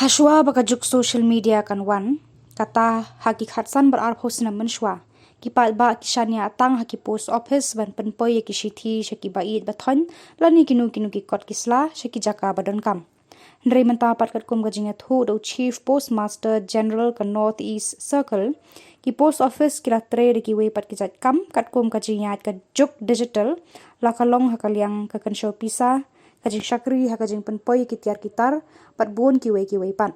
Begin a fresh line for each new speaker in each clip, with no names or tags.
Shwa bakajuk social media kan wan kata haki khatsan berar post namen Shwa kipat ba kisania tang haki post office ban Pynpoi ki Shithi shaki bait bathon lani kinu ki kot kisla shaki jaka badon kam Hynrei menta pat katkum ga jingiathuh do Chief Postmaster General ka North East Circle ki post office kira trei kiwei pat ki jait kam katkum ka jingiaid ka juk digital lakalong hakaliang ka kynshew pisa ka jingshakri ha ka jingpynpoi ki tiar kitar pat buon kiwei pan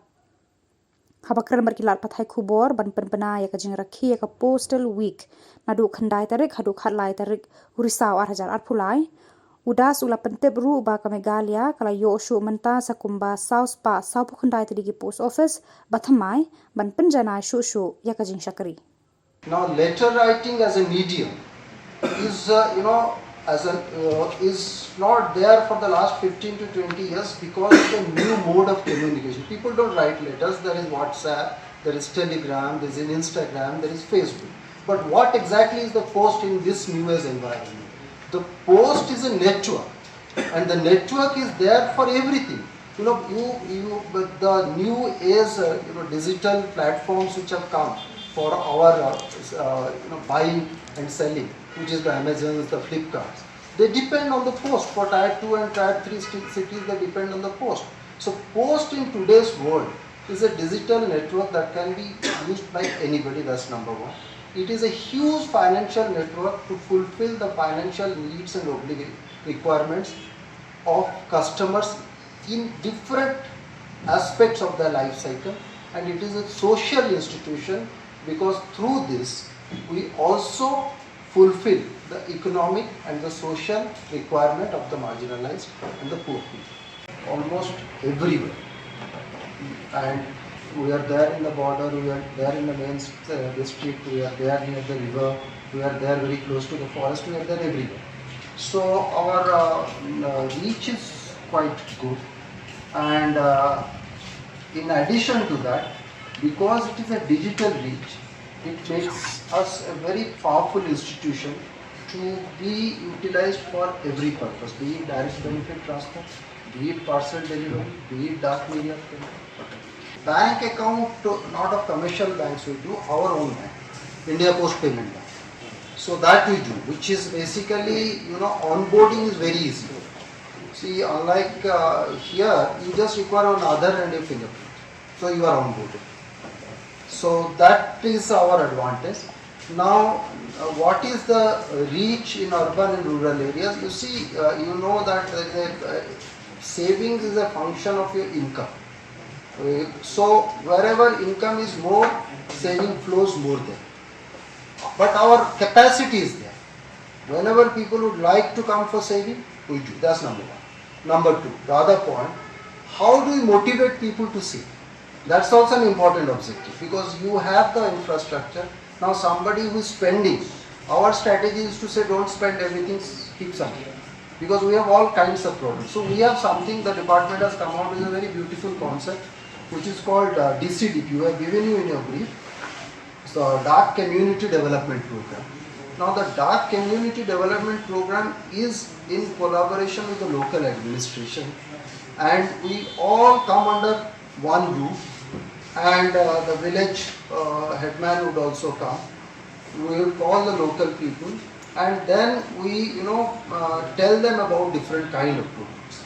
Haba kren berkilat pathai Khubor ban pynbna ya ka jingrakhe ya ka Postal week naduh khandai tarik haduh khatlai tarik urisau hajar pulai udas ula pyntip ru ba ka Meghalaya kala yo shuh mynta sa kumba south pa sau khandai tadi ki post office bathamai ban pynjana shuh ya ka jingshakri.
Now letter writing as a medium is is not there for the last 15 to 20 years because it's a new mode of communication. People don't write letters. There is WhatsApp, there is Telegram, there is Instagram, there is Facebook. But what exactly is the post in this newest environment? The post is a network, and the network is there for everything. But the new age digital platforms which have come for our buying and selling, which is the Amazons, the Flipkarts, they depend on the post. For tier 2 and tier 3 cities, they depend on the post. So post in today's world is a digital network that can be used by anybody. That's number one. It is a huge financial network to fulfill the financial needs and requirements of customers in different aspects of their life cycle, and it is a social institution because through this we also fulfill the economic and the social requirement of the marginalized and the poor people almost everywhere. And we are there in the border, we are there in the main district, we are there near the river, we are there very close to the forest, we are there everywhere. So our reach is quite good, and in addition to that, because it is a digital reach, it makes us a very powerful institution to be utilized for every purpose, be it direct benefit transfer, be it parcel delivery, be it dark media payment. Bank account, not of commercial banks, we do our own bank, India Post Payment Bank. So that we do, which is basically, onboarding is very easy. See, unlike here, you just require an Aadhaar and a fingerprint, so you are onboarded. So that is our advantage. Now, what is the reach in urban and rural areas? You see, you know that savings is a function of your income. So wherever income is more, saving flows more there. But our capacity is there. Whenever people would like to come for saving, we do. That's number one. Number two, the other point, how do we motivate people to save? That's also an important objective because you have the infrastructure. Now somebody who is spending, our strategy is to say don't spend everything, keep something. Because we have all kinds of problems. So we have something, the department has come out with a very beautiful concept which is called DCDP. We have given you in your brief. So Dark Community Development Program. Now the Dark Community Development Program is in collaboration with the local administration, and we all come under one roof, and the village headman would also come. We will call the local people, and then we tell them about different kind of programs.